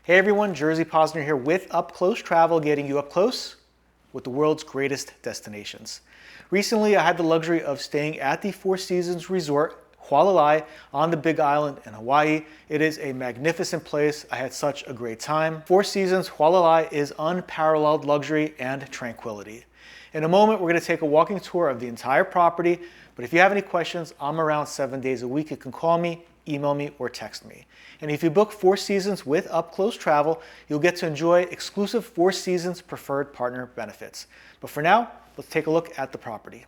Hey everyone, Jerzy Poznar here with Up Close Travel, getting you up close with the world's greatest destinations. Recently, I had the luxury of staying at the Four Seasons Resort, Hualalai, on the Big Island in Hawaii. It is a magnificent place. I had such a great time. Four Seasons Hualalai is unparalleled luxury and tranquility. In a moment, we're going to take a walking tour of the entire property, but if you have any questions, I'm around 7 days a week. You can call me, email me, or text me. And if you book Four Seasons with Up Close Travel, you'll get to enjoy exclusive Four Seasons preferred partner benefits. But for now, let's take a look at the property.